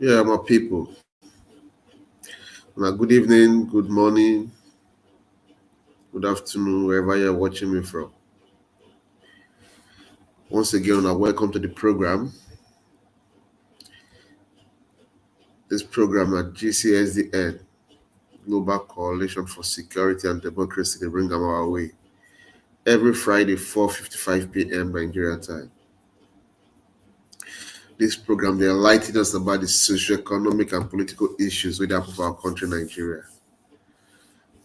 Yeah, my people. Good evening, good morning, good afternoon, wherever you're watching me from. Once again, welcome to the program. This program at GCSDN, Global Coalition for Security and Democracy, they bring them our way. Every Friday, 4:55 p.m. Nigerian time. This program, they enlighten us about the socio-economic and political issues with of our country, Nigeria.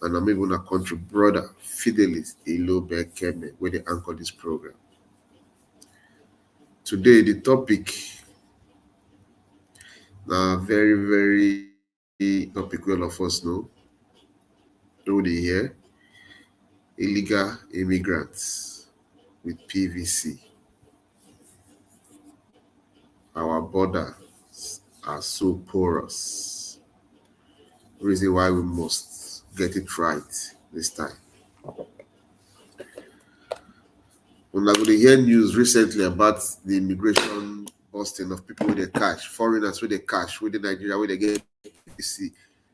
And I'm even a country brother, Fidelis Ilobe Keme, where they anchor this program. Today, the topic very, very topic all of us know they hear illegal immigrants with PVC. Our borders are so porous. Reason why we must get it right this time. When I go to hear news recently about the immigration busting of people with the cash, foreigners with the cash, with the Nigeria, where they get PVC,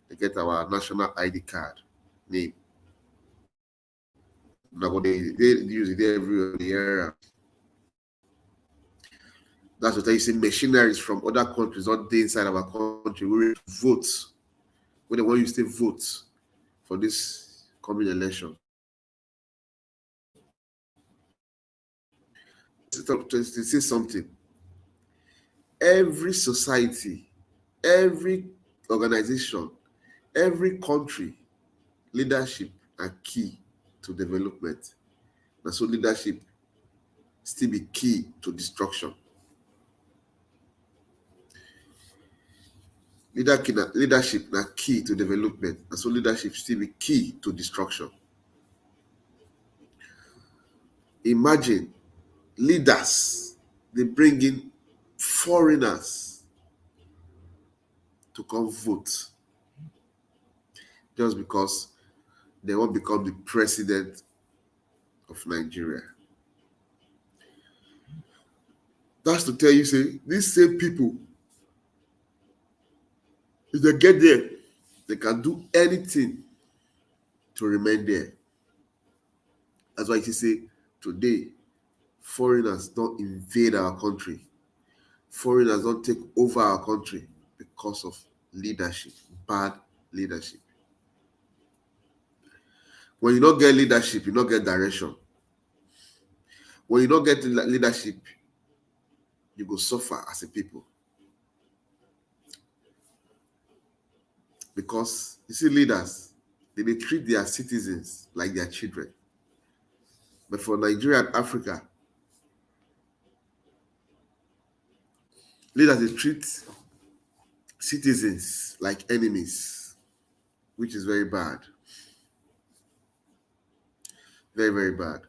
they get our national ID card name. Now they use it everywhere. That's what I say. Machineries from other countries, not the inside of our country, we vote. When they want you to vote for this coming election. To say something. Every society, every organization, every country, leadership are key to development. And so leadership still be key to destruction. Leadership na key to development, and so leadership still be key to destruction. Imagine leaders, they bring in foreigners to come vote just because they won't become the president of Nigeria. That's to tell you, say, these same people, if they get there, they can do anything to remain there. That's why you say today, foreigners don't invade our country. Foreigners don't take over our country because of leadership, bad leadership. When you don't get leadership, you don't get direction. When you don't get leadership, you go suffer as a people. Because you see, leaders, they treat their citizens like their children. But for Nigeria and Africa, leaders, they treat citizens like enemies, which is very bad. Very, very bad.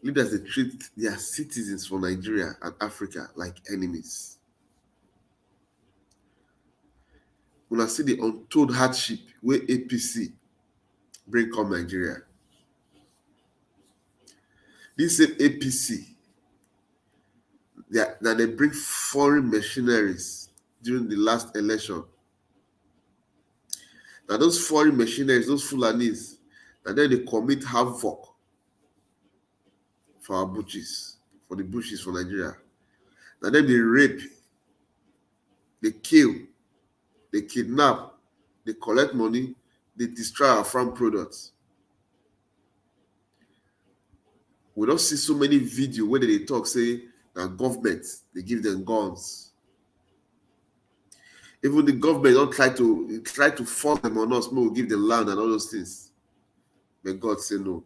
Leaders, they treat their citizens for Nigeria and Africa like enemies. When I see the untold hardship where APC bring come Nigeria, this same APC, they bring foreign machineries during the last election. Now those foreign machineries, those Fulanis, and then they commit havoc for our bushes, for the bushes for Nigeria. And then they rape, they kill, they kidnap, they collect money, they destroy our farm products. We don't see so many videos where they talk, say, that government, they give them guns. Even the government don't try to force them on us, we'll give them land and all those things. But God say no.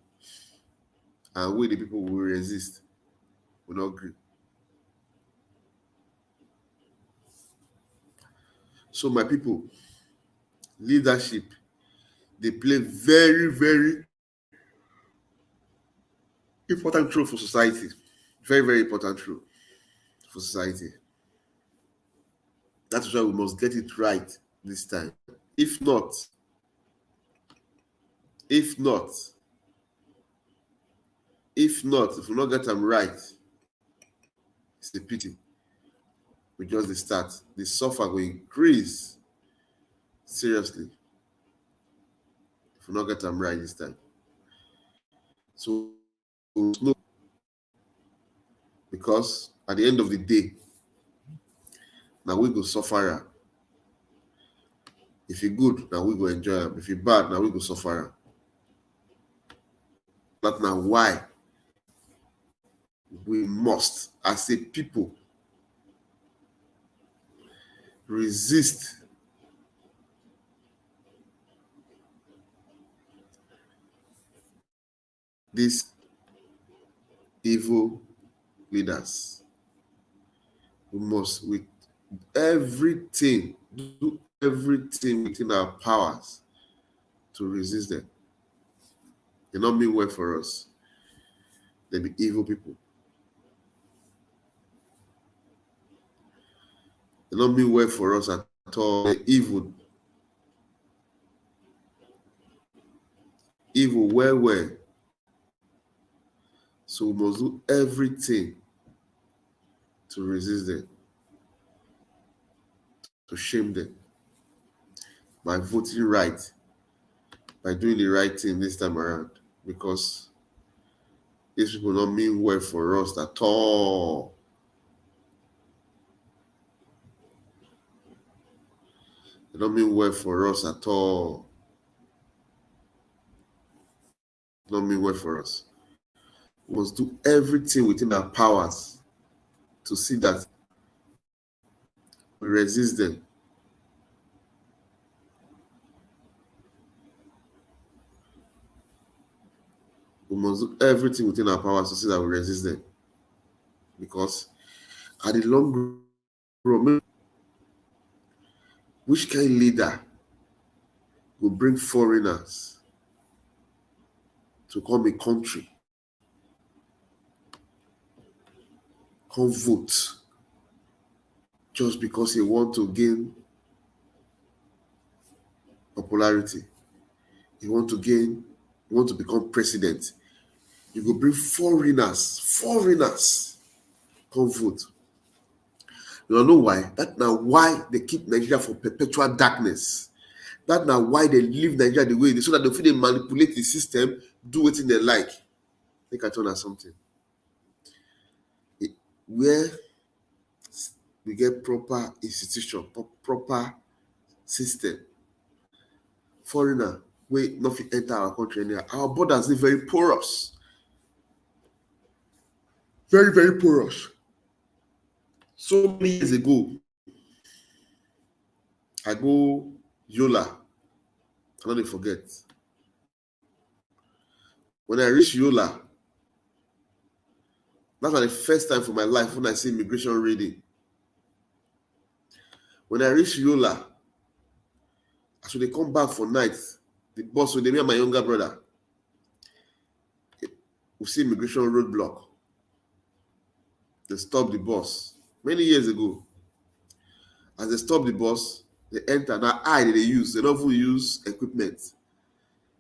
And we, the people, will resist. Will not agree. So my people, leadership, they play very, very important role for society. Very, very important role for society. That's why we must get it right this time. If not, if we not get them right, it's a pity. We just the start. The suffer will increase seriously if we not get them right this time. So no, because at the end of the day, now we go suffer am. If you good, now we go enjoy am. If you bad, now we go suffer am. That's now why we must, as a people, resist these evil leaders. We must, with everything, do everything within our powers to resist them. They not mean well for us. They be evil people. They not mean well for us at all. They're evil. Evil, well. So we must do everything to resist them, to shame them, by voting right, by doing the right thing this time around, because these people don't mean well for us at all. They don't mean well for us at all. They don't mean well for us. We must do everything within our powers to see that we resist them. We must do everything within our powers to see that we resist them. Because at the long run, which kind of leader will bring foreigners to come a country, come vote, just because he want to gain popularity? He want to become president. You go bring foreigners, come vote. You don't know why? That's now why they keep Nigeria for perpetual darkness. That's now why they leave Nigeria the way they, so that they feel they manipulate the system, do what they like. Think I told her something. Where we get proper institution, proper system, foreigner wey no fit enter our country anyhow. Our borders dey very porous, very porous. So many years ago, I go Yola. I no dey forget. When I reach Yola, that's the first time for my life when I see immigration raiding. When I reach Yola, as we dey come back for night, the bus with me and my younger brother, we see immigration roadblock. They stop the bus many years ago. As they stop the bus, they enter. Now eye they use. They don't even use equipment.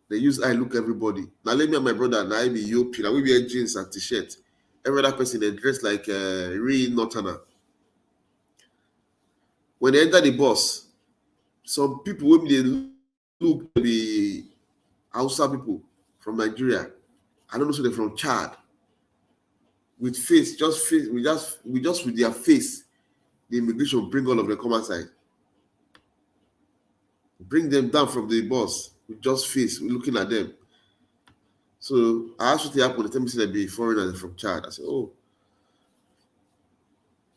They use eye look everybody. Now let me and my brother, now I be Yopi. Now we wear jeans and t-shirt. Every other person they dress like a real northerner. When they enter the bus, some people when they look to be Hausa people from Nigeria. I don't know, so they're from Chad. With face, we just with their face, the immigration bring all of them come outside. Bring them down from the bus with just face, we're looking at them. So I asked what happened. They tell me they be foreigners from Chad. I said, oh,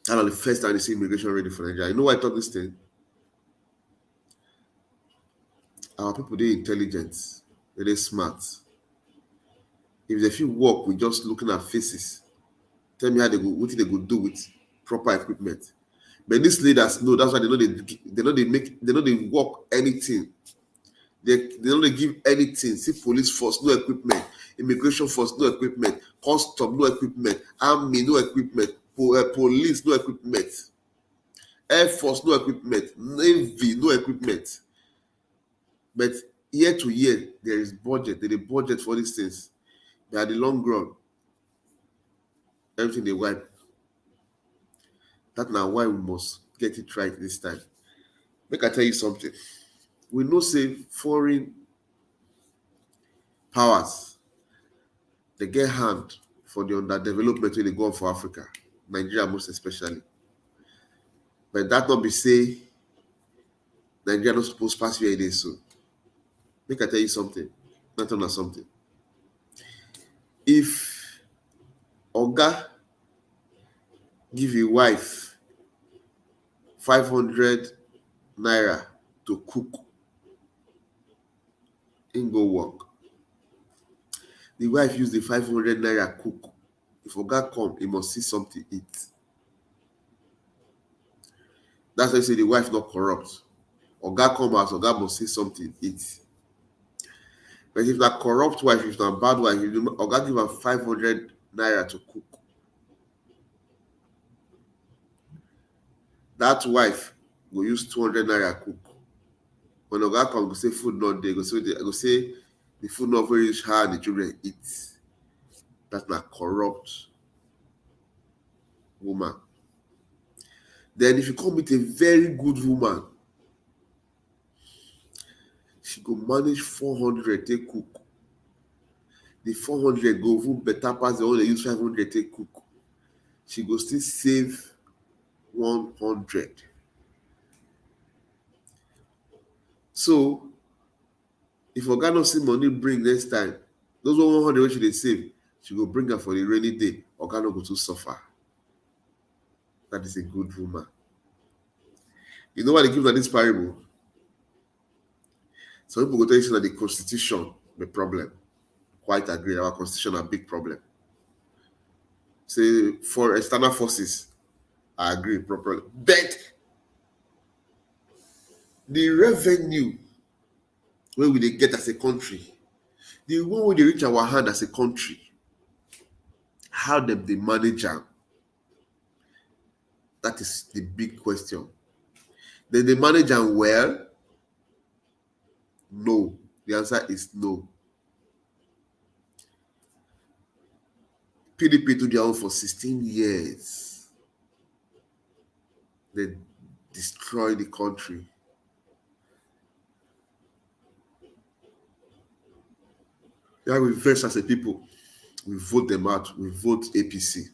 that was the first time they see immigration ready for Nigeria. You know why I thought this thing? Our people, they're intelligent, they're smart. If they feel work with just looking at faces, tell me how they go, what they go do with proper equipment. But these leaders know that's why they know they work anything. They know they give anything. See, police force, no equipment. Immigration force, no equipment. Custom, no equipment. Army, no equipment. Police, no equipment. Air Force, no equipment. Navy, no equipment. But year to year, there is budget. There is budget for these things. But at the long run, everything they wipe. That's now why we must get it right this time. Make I tell you something. We know say foreign powers they get hand for the underdevelopment when they go on for Africa, Nigeria most especially. But that not be say Nigeria not supposed to pass where it is so. Make I tell you something. Not on something. If Oga give a wife 500 naira to cook, in go work. The wife use the 500 naira cook. If Oga come, he must see something eat. That's why I say the wife not corrupt. Oga come out, Oga must see something eat. But if that corrupt wife, if that bad wife, if Oga give her 500 naira to cook, that wife will use 200 naira cook. When Oga come, go say food not there, go say the food not very reach her and the children eat. That's not corrupt woman. Then if you come with a very good woman, she go manage 400 take cook. The 400 go even better pass the one they use 500 take cook. She go still save 100. So if Oga no see money bring next time, those 100 wey she dey save, she go bring her for the rainy day. Oga no go too suffer. That is a good woman. You know why they give her this parable? Some people go tell you that the constitution the problem. Quite agree. Our constitution a big problem. Say for external forces, I agree properly. But the revenue where we dey get as a country, the one wey dey reach our hand as a country, how dem dey manage am? That is the big question. Dem dey manage am well? No. The answer is no. PDP do their own for 16 years. They destroy the country. Yeah, we vex as a people. We vote them out. We vote APC.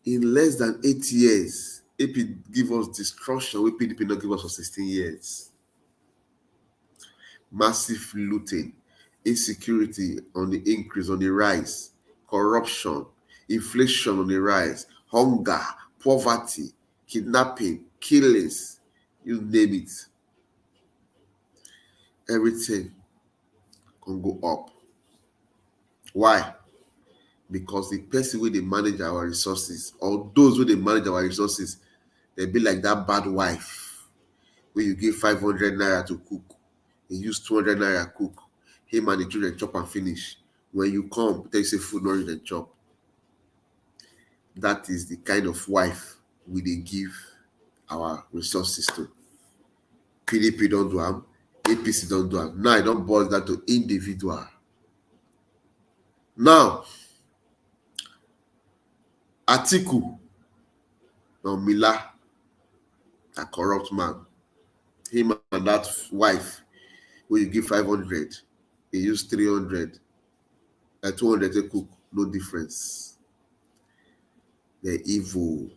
In less than 8 years, AP give us destruction wey PDP not give us for 16 years. Massive looting, insecurity on the increase, on the rise, corruption, inflation on the rise, hunger, poverty, kidnapping, killings, you name it. Everything can go up. Why? Because the person wey dey manage our resources, or those wey dey manage our resources, they be like that bad wife wey you give 500 naira to cook, he use 200 naira cook, him and the children chop and finish. When you come, tell you say food not reach dem chop. That is the kind of wife we dey give our resources to. PDP don't do am, APC don't do am. Now I don't boil that to individual. Now, Atiku or Mila, a corrupt man, him and that wife, where you give 500, he use 300, 200 to cook, no difference. They're evil.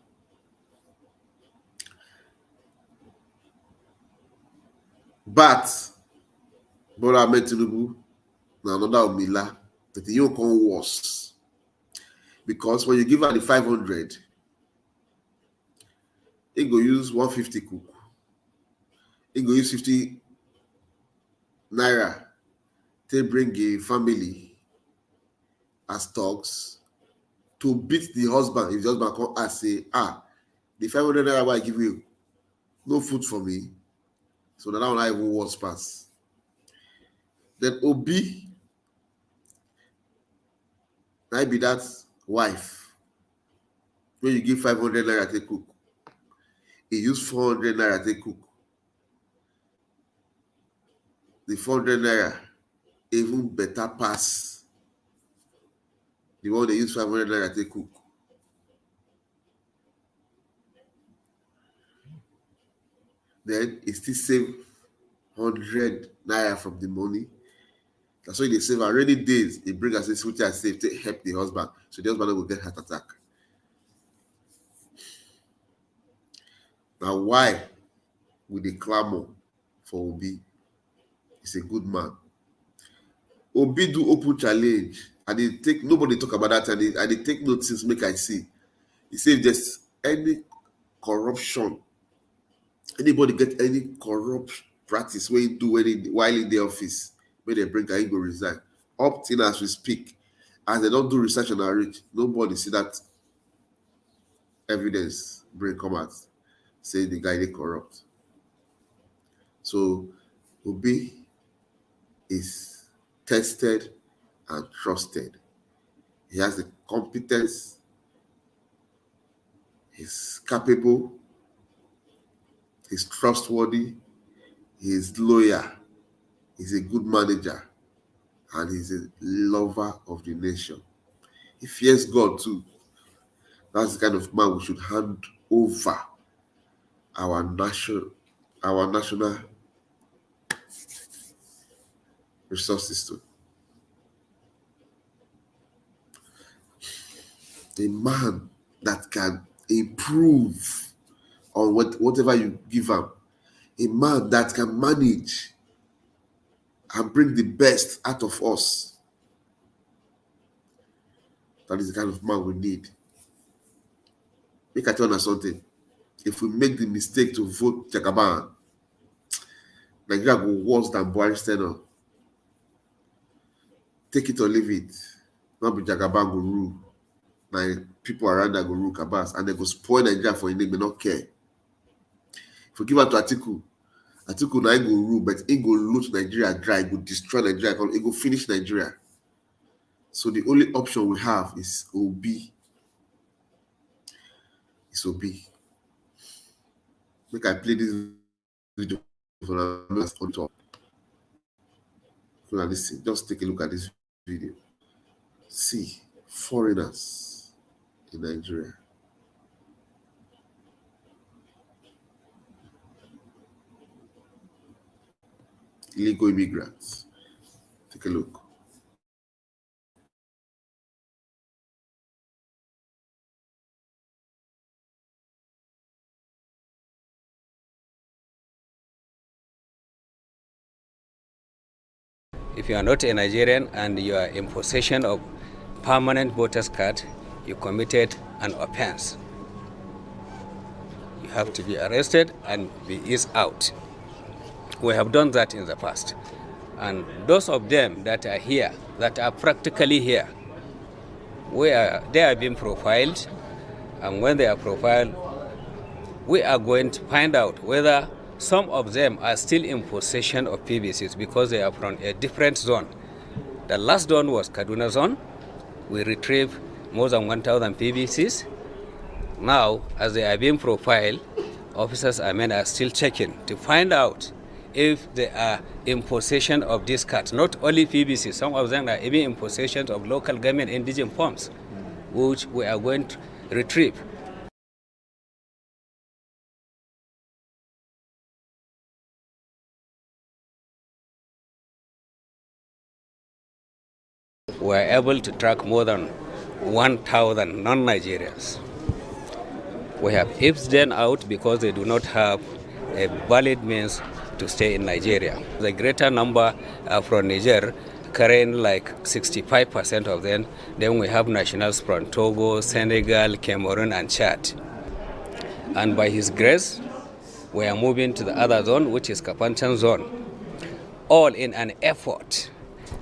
But Bola Ahmed Tinubu, now another Mila, but you come worse. Because when you give her the 500, he go use 150 cook. He go use 50 naira to bring a family as thugs to beat the husband. If the husband come and say, the 500 naira I give you, no food for me. So that one I even worse pass. Then Obi, I be that wife. When you give 500 naira to cook, he use 400 naira to cook. The 400 naira even better pass the one they use 500 naira to cook. then he still save 100 naira from the money. That's why they save on rainy days. They bring us this which I save to help the husband. So the husband will get heart attack. Now why would they clamor for Obi? He's a good man. Obi do open challenge. And they take nobody talk about that and they take notice, make I see. He say if there's any corruption, anybody get any corrupt practice where you do while in the office, when they bring him go resign. Up till as we speak, as they don't do research on our reach, nobody see that evidence bring come out say the guy they corrupt. So Obi is tested and trusted. He has the competence, he's capable, he's trustworthy, he's loyal, he's a good manager, and he's a lover of the nation. He fears God too. That's the kind of man we should hand over our national resources to. A man that can improve on whatever you give him. A man that can manage and bring the best out of us. That is the kind of man we need. Make I tell you something. If we make the mistake to vote Jagaban, Nigeria go worse than Buhari Steno. Take it or leave it. Not be Jagaban go rule. My people around that go rule Kabas and they go spoil Nigeria for they may not care. If we give out to Atiku now he go rule, but he go loot Nigeria dry, he go destroy Nigeria, he go finish Nigeria. So the only option we have is Obi. It's Obi. Make I play this video for us on top. Listen, just take a look at this video. See foreigners in Nigeria. Illegal immigrants. Take a look. If you are not a Nigerian and you are in possession of permanent voter's card, you committed an offense. You have to be arrested and be eased out. We have done that in the past. And those of them that are here, that are practically here, they are being profiled. And when they are profiled, we are going to find out whether some of them are still in possession of PVCs because they are from a different zone. The last zone was Kaduna zone. We retrieved more than 1,000 PVCs. Now, as they are being profiled, officers are still checking to find out if they are in possession of these cards. Not only PVC, some of them are even in possession of local government indigenous forms, which we are going to retrieve. We are able to track more than 1,000 non-Nigerians. We have ifs them out because they do not have a valid means to stay in Nigeria. The greater number are from Niger, carrying like 65% of them. Then we have nationals from Togo, Senegal, Cameroon, and Chad. And by His grace, we are moving to the other zone, which is Kafanchan zone, all in an effort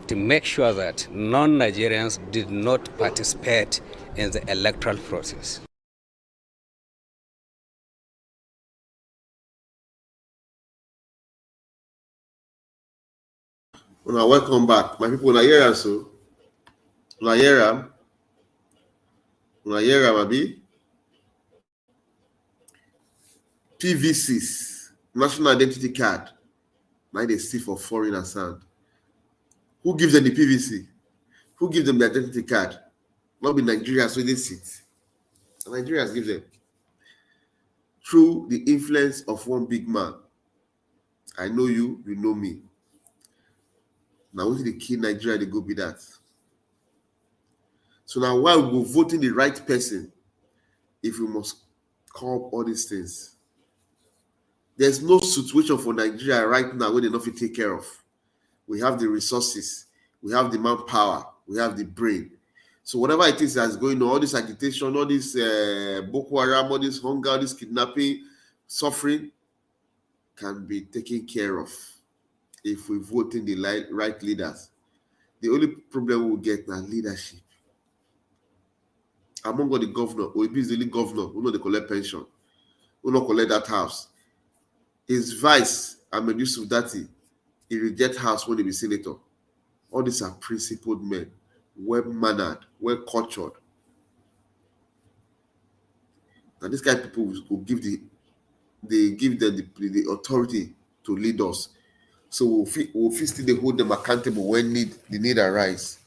to make sure that non-Nigerians did not participate in the electoral process. Well, welcome back. My people, una hear am so? Una hear am? Una hear am, abi? PVCs, National Identity Card, now they see for foreigners hand. Who gives them the PVC? Who gives them the identity card? Not be Nigerians, so they sit. Nigerians give them. Through the influence of one big man, I know you, you know me. Now, what is the key Nigeria they go be that? So now, why we go voting the right person if we must curb all these things? There's no situation for Nigeria right now where they not fit take care of. We have the resources, we have the manpower, we have the brain. So whatever it is that's going on, all this agitation, all this Boko Haram, all this hunger, all this kidnapping, suffering can be taken care of if we vote in the right leaders. The only problem we'll get now leadership. Among all the governor, Oibi is the only governor who know they collect pension, who not collect that house. His vice, Ahmed Yusuf Dati, he reject house when he be senator. All these are principled men, well-mannered, well-cultured. And this kind of people will give they give them the authority to lead us. So we'll still they hold them accountable when the need arise.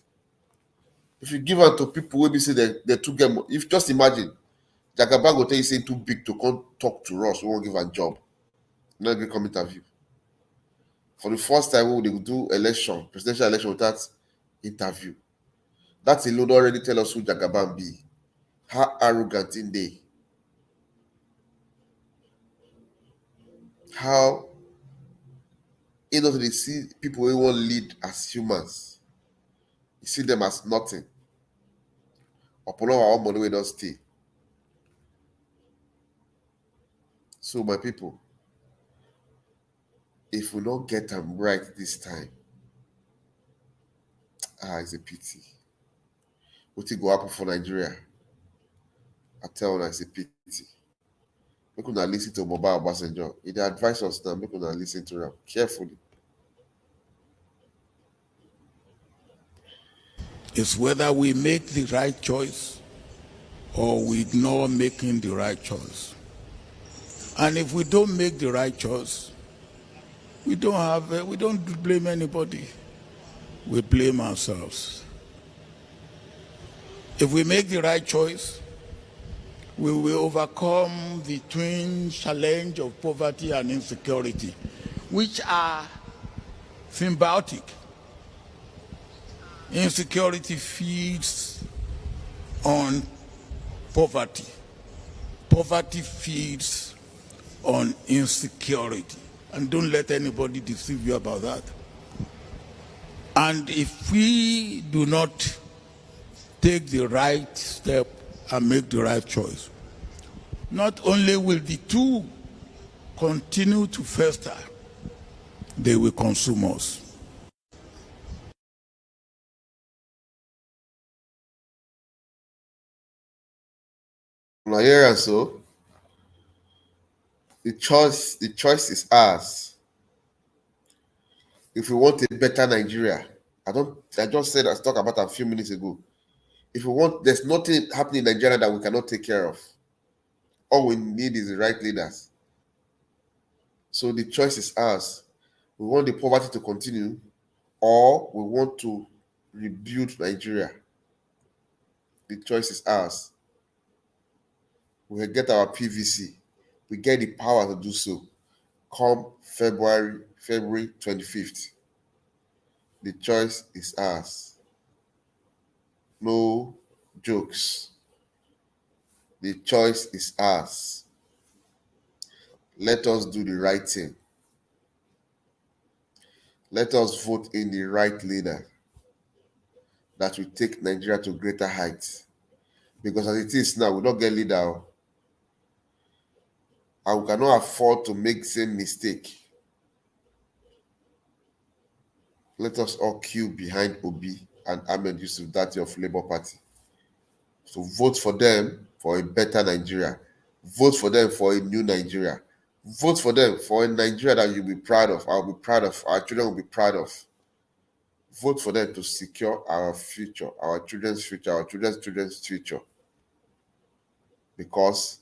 If you give out to people who be say they took them, if just imagine, Jagaba will tell you say too big to come talk to us, we won't give a job. Not going to come interview. For the first time, we will do election, presidential election without interview. That alone already tell us who Jagaban be. How arrogant in they. How they see people who want lead as humans. You see them as nothing. Upon our own money, we don't stay. So, my people, if we don't get them right this time, it's a pity. What will go happen for Nigeria? I tell you, it's a pity. Make una listen to Boba Obasanjo. He advise us now, make una listen to him carefully. It's whether we make the right choice or we ignore making the right choice. And if we don't make the right choice, we don't blame anybody. We blame ourselves. If we make the right choice, we will overcome the twin challenge of poverty and insecurity, which are symbiotic. Insecurity feeds on poverty. Poverty feeds on insecurity. And don't let anybody deceive you about that. And if we do not take the right step and make the right choice, not only will the two continue to fester, they will consume us. Nigeria, so the choice is ours. If we want a better Nigeria, I just said I talked about a few minutes ago. If we want, there's nothing happening in Nigeria that we cannot take care of. All we need is the right leaders. So the choice is ours. We want the poverty to continue, or we want to rebuild Nigeria. The choice is ours. We get our PVC. We get the power to do so. Come February 25th. The choice is ours. No jokes. The choice is ours. Let us do the right thing. Let us vote in the right leader that will take Nigeria to greater heights. Because as it is now, we don't get leader. And we cannot afford to make the same mistake. Let us all queue behind Obi and Ahmed Yusuf Dati of Labour Party. So vote for them for a better Nigeria. Vote for them for a new Nigeria. Vote for them for a Nigeria that you'll be proud of. I'll be proud of. Our children will be proud of. Vote for them to secure our future, our children's future, our children's future. Because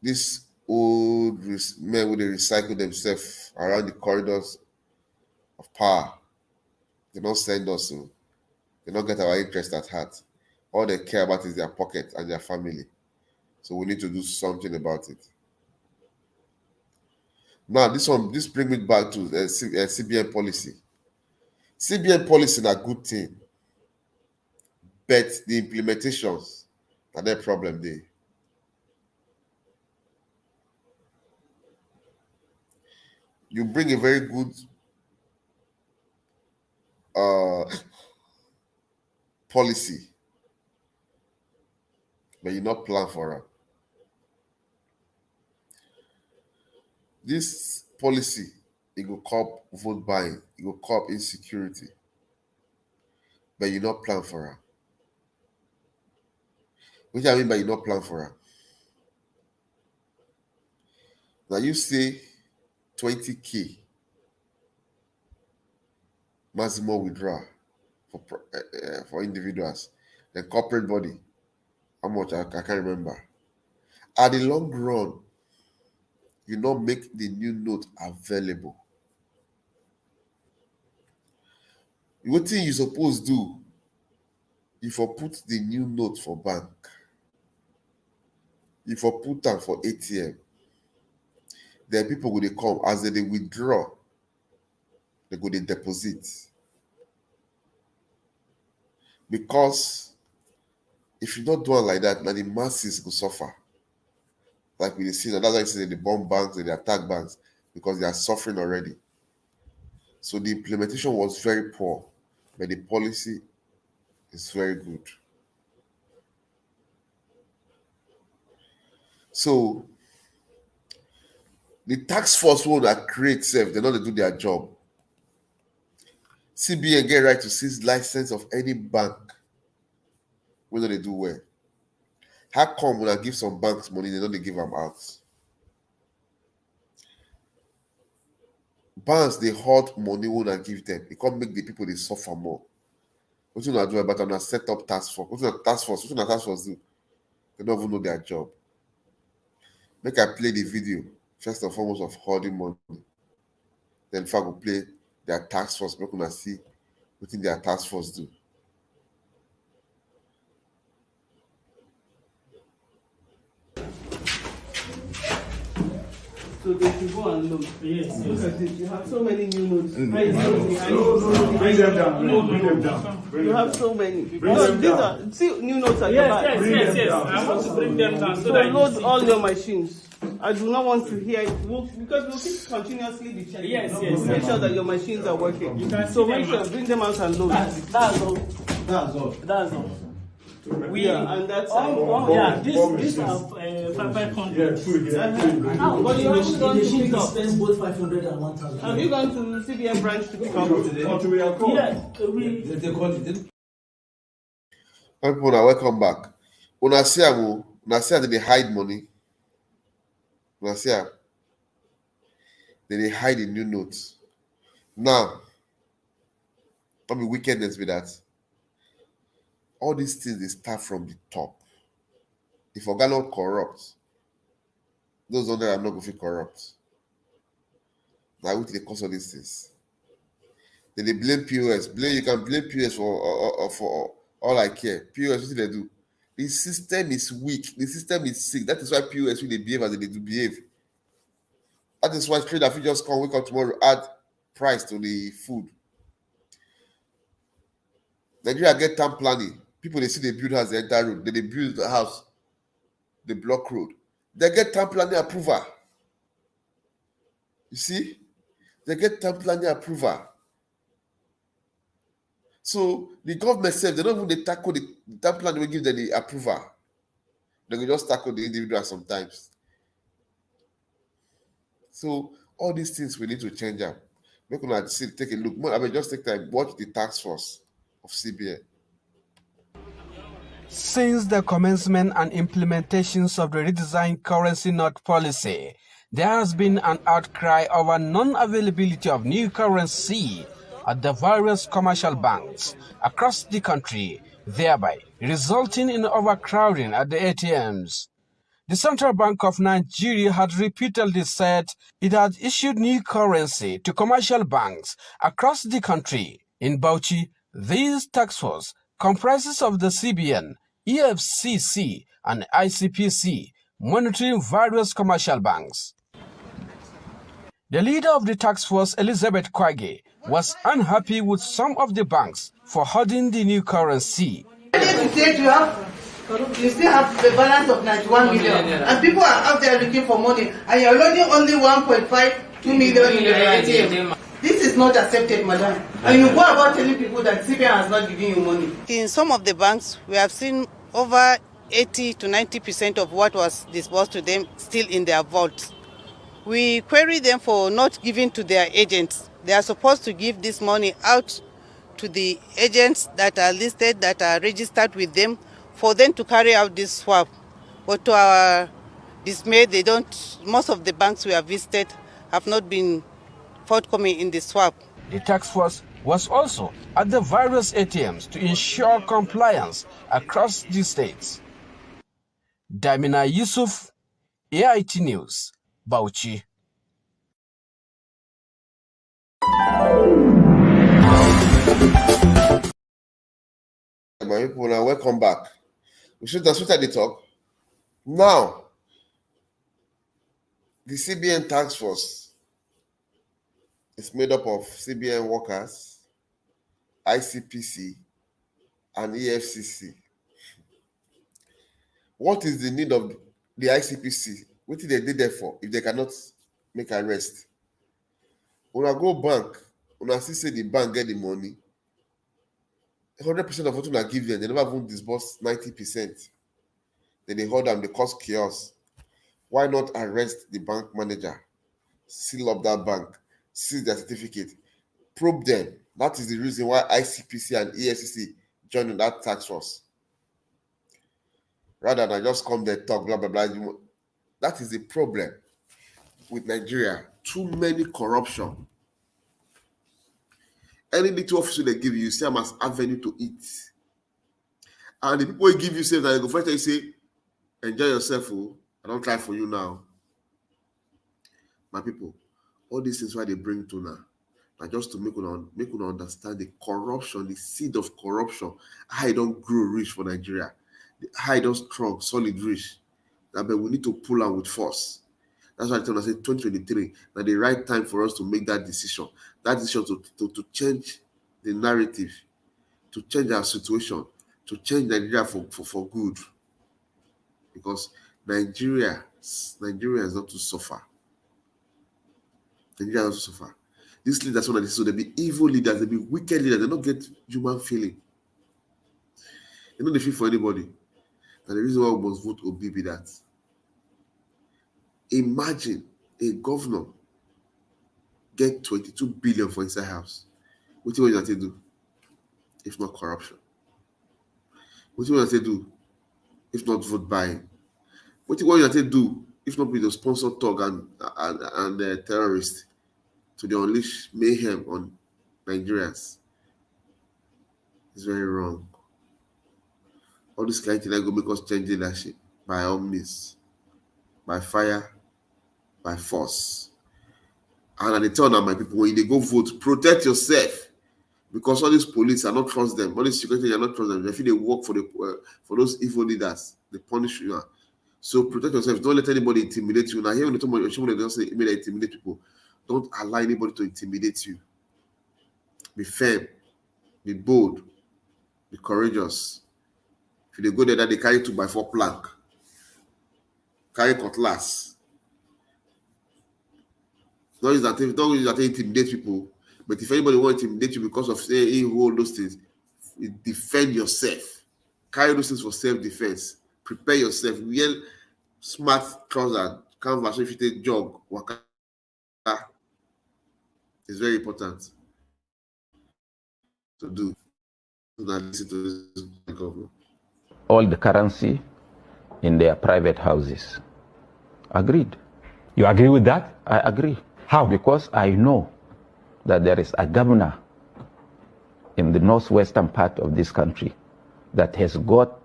these old men, when they recycle themselves around the corridors of power, they don't send us, so they don't get our interest at heart. All they care about is their pocket and their family. So we need to do something about it. Now, this brings me back to CBN policy. CBN policy is a good thing, but the implementations are their problem there. You bring a very good policy, but you not plan for it. This policy, it will curb vote buying, it will curb insecurity, but you not plan for it. Which I mean by you not plan for it. Now you say 20K maximum withdrawal for individuals, the corporate body. How much I can't remember. At the long run, you not make the new note available. What thing you suppose do? You for put the new note for bank. You for put them for ATM. Then people will come as they withdraw. They go they deposit. Because if you not do it like that, now the masses will suffer. Like we see, that's why I say they bomb banks and they attack banks because they are suffering already. So the implementation was very poor, but the policy is very good. So the tax force will that create self, they know they do their job. CBN get right to seize license of any bank when they do well. How come when I give some banks money, they don't give them out? Banks they hoard money when I give them. It can't make the people they suffer more. What you do about them? Set up task force. What you task force? What you task force do? They don't even know their job. Make I play the video first and foremost of hoarding money. Then if I go play their task force, make una see what their task force do. So they should go and look. Yes. Look at it. You have so many new notes. Bring them down. Bring them down. You have so many. These are see new notes at your back. Yes. I want to bring them down so that load all your machines. I do not want to hear it because we'll keep continuously be checking. Yes. Make sure that your machines are working. So make sure bring them out and load. That's all. And that's these are 500. But you haven't gone to pick up. Spend both 500 and 1,000. Have you gone to CBN branch to pick up today? They called it. People now welcome back. Una see that they hide money. Una see that they hide the new notes. Now, what be wickedness with that? All these things they start from the top. If Oga not corrupt, those under are not going to feel corrupt. Now what the cause of these things? Then they blame POS. You can blame POS for all I care. POS, what do they do? The system is weak. The system is sick. That is why POS will they behave as they do behave. That is why trader if you just come wake up tomorrow, add price to the food. Nigeria get town planning. People they see they build house, they enter road. Then they build the house, they block road. They get town planning approval. You see? They get town planning approval. So the government says they don't even they tackle the town planning will give them the approval. They will just tackle the individual sometimes. So all these things we need to change up. Make una see, take a look. I mean, just take time, watch the task force of CBN. Since the commencement and implementations of the redesigned currency note policy, there has been an outcry over non-availability of new currency at the various commercial banks across the country, thereby resulting in overcrowding at the ATMs. The Central Bank of Nigeria had repeatedly said it had issued new currency to commercial banks across the country. In Bauchi, this task force comprises of the CBN, EFCC, and ICPC, monitoring various commercial banks. The leader of the task force, Elizabeth Kwage, was unhappy with some of the banks for holding the new currency. You still have the balance of 91 million, and people are out there looking for money, and you're loading only 1.52 million in the ATM. This is not accepted, madam. And you go about telling people that CBN has not given you money. In some of the banks, we have seen over 80 to 90% of what was disbursed to them still in their vaults. We query them for not giving to their agents. They are supposed to give this money out to the agents that are listed, that are registered with them, for them to carry out this swap. But to our dismay, they don't. Most of the banks we have visited have not been forthcoming in the swap. The task force was also at the various ATMs to ensure compliance across the states. Damina Yusuf, AIT News, Bauchi. My people, now welcome back. We should at the talk. Now, the CBN task force is made up of CBN workers, ICPC, and EFCC. What is the need of the ICPC? What did they do there for if they cannot make arrest? When I go bank, when I see the bank get the money, 100% of what I give them, they never even disburse 90%. Then they hold them, they cause chaos. Why not arrest the bank manager, seal up that bank, seize their certificate, probe them? That is the reason why ICPC and EFCC joined that task force. Rather than just come there, talk, blah, blah, blah. That is the problem with Nigeria. Too many corruption. Any little officer they give you, you see them as avenue to eat. And the people will give you say that they go first, you say, enjoy yourself, oh. I don't try for you now. My people, all these things why they bring to now. Now just to make you understand the corruption, the seed of corruption, how it don't grow rich for Nigeria. How it don't strong, solid rich. But we need to pull out with force. That's why I tell us 2023, now the right time for us to make that decision. That decision to change the narrative, to change our situation, to change Nigeria for good. Because Nigeria is not to suffer. Nigeria is not to suffer. These leaders, so they be evil leaders, they be wicked leaders, they don't get human feeling. They don't feel for anybody. And the reason why we must vote Obi be that. Imagine a governor get 22 billion for inside house. What do you want to do? If not corruption. What do you want to do? If not vote buying. What do you want to do? If not be the sponsor talk and the terrorists to the unleash mayhem on Nigerians? It's very wrong. All this kind of thing go make us change leadership by all means, by fire, by force. And I tell now my people, when they go vote, protect yourself, because all these police are not trust them. All these security are not trust them. They feel they work for those evil leaders. They punish you. So protect yourself. Don't let anybody intimidate you. Now here when they don't say intimidate people, don't allow anybody to intimidate you. Be firm, be bold, be courageous. If they go there, that they carry 2x4 plank, carry cutlass. Don't use that to intimidate people. But if anybody wants to intimidate you because of saying all those things, defend yourself. Carry those things for self-defense. Prepare yourself. Wear smart trousers, canvas, if you take jog, waka. It's very important to do. Not listen to the government. All the currency in their private houses. Agreed. You agree with that? I agree. How? Because I know that there is a governor in the northwestern part of this country that has got,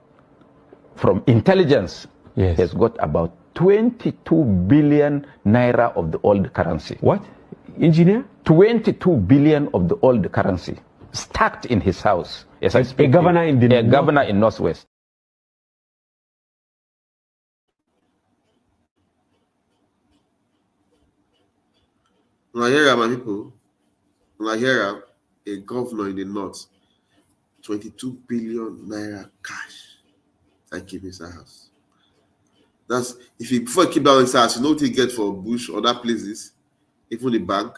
from intelligence, yes, has got about 22 billion naira of the old currency. What? Engineer? 22 billion of the old currency stacked in his house. Yes, a governor in the governor in northwest. Nigeria, my people, Nigeria, a governor in the north, 22 billion naira cash. That keep inside house. That's if you before you keep that inside house, you know what you get for bush or other places, even the bank.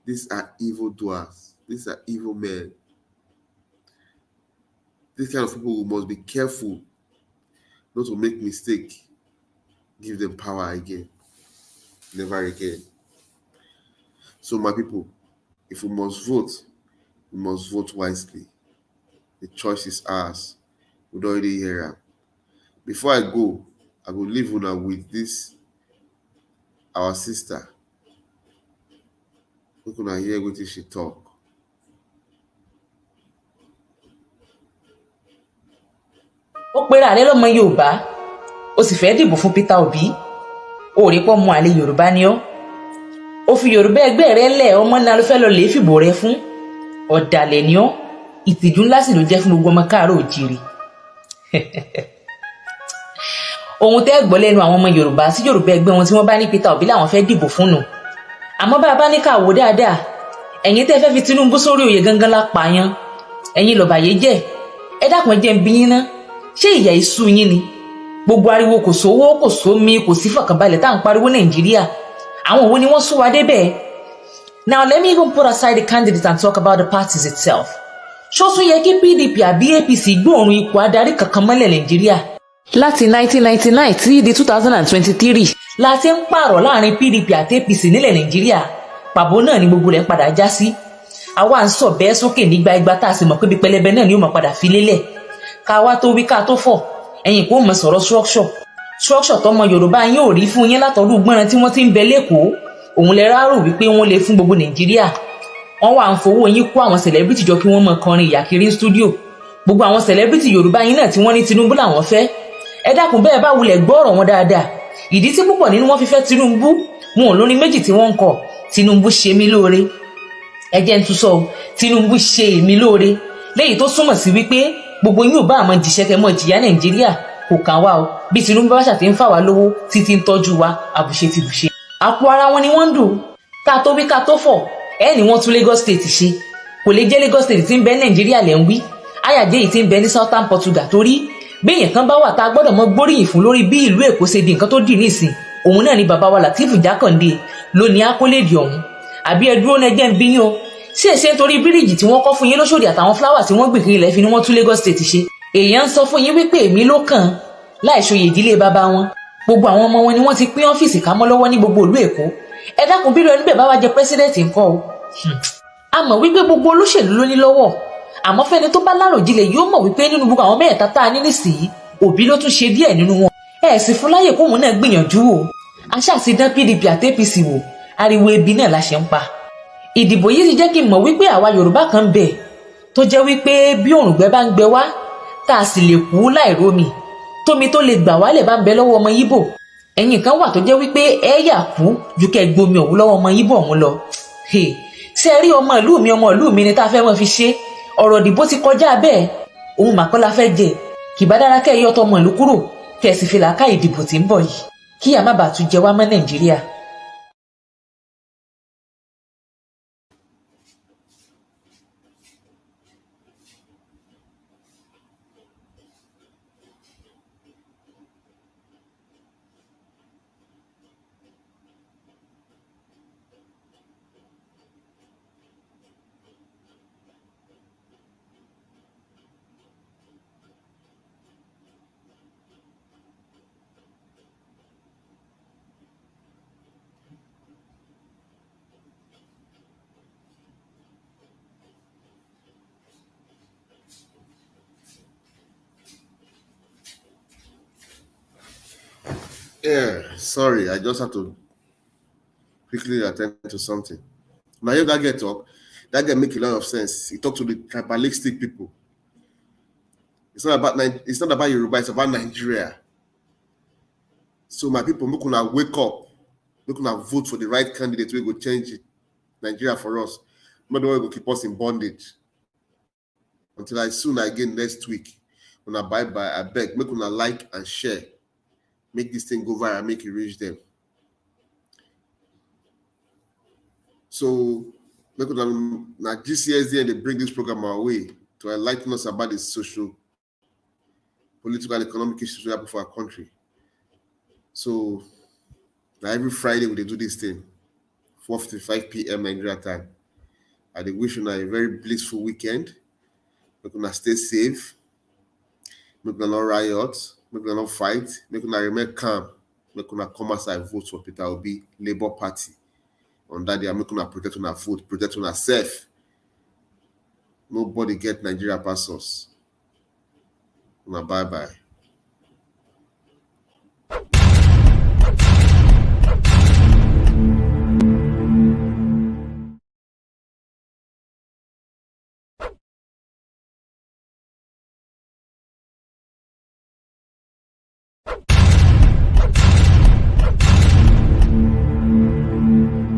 These are evil doers. These are evil men. These kind of people who must be careful not to make mistake. Give them power again. Never again. So my people, if we must vote wisely. The choice is ours. We don't already hear it. Before I go, I will leave una with this, our sister. We can hear what she talk. Ó pera rẹ̀ lọ́mọ Yorùbá, ó sì fẹ́ dìbò fún Peter Obi. Ó rí pọ́ mọ àlè Yorùbá ni ọ́. Ó fi Yorùbá ẹgbẹ́ rẹ̀ lẹ̀, ọmọ náà ló fẹ́ lọ lè fìbò rẹ̀ fún. Ọ̀dàlẹ̀ ni ọ́. Ìtìjú ńlá sì ló jẹ́ fún gbogbo ọmọ káàárọ̀ oòjíire. Ohun tẹ́ gbọ́ lẹ́nu àwọn ọmọ Yorùbá sí Yorùbá ẹgbẹ́ wọn tí wọ́n bá ní Peter Obi làwọn fẹ́ dìbò fún nù. Àmọ́ bá a bá ní ká wò dáadáa, ẹ̀yin tẹ́ fẹ́ fi Tinubu sórí oyè gangan la pààyàn. Ẹ̀yin lọ́bàyé jẹ́. Ẹ dákun jẹ́ ń bi yín ná. Ṣé ìyà iṣu yín ni? Gbogbo ariwo kò sówó, kò sómi, kò sí fọ̀kànbalẹ̀ tá à ń pariwo Nàìjíríà. Àwọn wo ni wọ́n sún wa débẹ̀? Now let me even put aside the candidate and talk about the parties itself. Ṣó tún yẹ kí PDP àbí APC gbóòórùn ipò adarí kankan mọ́lẹ̀ Nàìjíríà? Láti 1999 tí di 2023 la ti ń pààrọ̀ láàrin PDP àti APC nílẹ̀ Nàìjíríà. Pàbó náà ni gbogbo rẹ̀ padà já sí. Àwa ń sọ bẹ́ẹ̀ sókè nígbà igba tá a sì mọ̀ pé bí pẹlẹbẹ náà ni ó máa padà fi lélẹ̀. Ká wá tó wí ká tó fọ̀, ẹ̀yin kò mọ̀ sọ̀rọ̀ structure tọmọ Yorùbá yín ò rí fún yín látọdún gbọ́nran tí wọ́n ti ń bẹ lẹ́kọ̀ọ́. Òun lẹ rárò wípé wọ́n lè fún gbogbo Nàìjíríà. Wọ́n wà ń fowó yín kó àwọn celebrity jọ kí wọ́n mọ̀ kọrin ìyà kiri studio. Gbogbo àwọn celebrity Yorùbá yín náà tí wọ́n ní Tinubu làwọn fẹ́. Ẹ dákun bẹ́ẹ̀ bá wulẹ̀ gbọ́ ọ̀rọ̀ wọn dáadáa. Ìdí tí púpọ̀ nínú wọn fi fẹ́ Tinubu, wọn ò lórin méjì tí wọ́n ń kọ. Tinubu ṣe mí lóore. Ẹ jẹ́ ń tún sọ, Tinubu ṣe èmi lóore. Léyìí tó súnmọ̀ sí wípé gbogbo yín ò bá àmọ́ jìṣẹ́ kẹ́ mọ́ jìyà Nàìjíríà kò kàn wá o. Bí Tinubu bá ṣàtì ń fà wá lówó títí ń tọ́jú wa, àbùṣe ti bùṣe. Àpò ara wọn ni wọ́n ń dùn. Ká tó wí ká tó fọ̀, ẹ ní wọ́n tún Lagos State ṣe. Kò lè jẹ́ Lagos State tí ń bẹ Nàìjíríà lẹ́ ń wí. Àyàjẹ́ yìí tí ń bẹ ní Southern Portugal torí béèyàn kan bá wà tá a gbọ́dọ̀ mọ gbóríyìn fún lórí bí ìlú Èkó ṣe di nǹkan tó dì nísìn. Òun náà ni bàbá wa Lateef Jákàndé ló ní akólèdè ọ̀hún. Àbí ẹ dúró nẹjẹ́ ń bí yín o. Ṣé èsè nítorí bíríìjì tí wọ́n kọ́ fún yín lóṣòdì àtàwọn fúláwà tí wọ́n gbìn kiri ilẹ̀ fi ni wọ́n tún Lagos State ṣe. Èèyàn ń sọ fún yín wípé èmi ló kàn láìṣòye ìdílé bàbá wọn. Gbogbo àwọn ọmọ wọn ni wọ́n ti pín ọ́fíìsì ká mọ́ lọ́wọ́ ní gbogbo ìlú Èkó. Ẹ dákun bí ẹni bẹ́ẹ̀ bá wá jẹ pẹ́sidẹ̀ntì ńkọ́ o. A mọ̀ wípé gbogbo olóṣèlú ló ní lọ́wọ́. Àmọ́ fẹ́ni tó bá láròjinlẹ̀ yóò mọ̀ wípé nínú gbogbo àwọn mẹ́ẹ̀ta tá a ní nísìnyí, Òbí ló tún ṣe díẹ̀ nínú wọn. Ẹ sì fún láyè kóhun náà gbìyànjú o. Aṣá sì dán PDP àti APC wò, ariwo ebi náà la ṣe ń pa. Ìdìbò yìí ti jẹ́ kí n mọ̀ wípé àwa Yorùbá kan ń bẹ tó jẹ́ wípé bí òrùngbẹ bá ń gbẹ wá tá a sì lè kú láìrómi, tómi tó lè gbà wálẹ̀ bá ń bẹ lọ́wọ́ ọmọ Yíbò. Ẹ̀yin kan wà tó jẹ́ wípé ẹ yà kú ju kẹ́ gbomi ọ̀hún lọ́wọ́ ọmọ Yíbò ọ̀hún lọ. Ṣé ẹ rí ọmọ ìlú mi ni tá a fẹ́ mọ́ fi ṣe? Ọ̀rọ̀ ìdìbò ti kọjá bẹ́ẹ̀. Òun màkọ́lá fẹ́ jẹ. Kì bá dára kẹ́ yọ tọmọ ìlú kúrò kẹ́ sì fi làákà ìdìbò tí ń bọ̀ yìí kí a má bàa tún jẹ wá mọ́ Nàìjíríà. Yeah, sorry, I just had to quickly attend to something. Now you that get talk, that get make a lot of sense. He talked to the tribalistic people. It's not about Yoruba, it's about Nigeria. So my people, we gonna wake up, we gonna vote for the right candidate. We go change it, Nigeria for us. Not the way we go keep us in bondage. Until I soon again next week. When I bye, I beg, make una like and share. Make this thing go viral, make it reach them. So, now GCSD and they bring this program our way to enlighten us about the social, political, and economic issues we have for our country. So, now every Friday we do this thing, 4:55 p.m. Nigeria time. I wish you a very blissful weekend. We're gonna stay safe. We're gonna not riot. We're gonna not fight. We're gonna remain calm. We're gonna come outside vote for Peter Obi, Labour Party. On that day, I'm gonna protect on our vote, protect on ourselves. Nobody get Nigeria past us. Bye bye.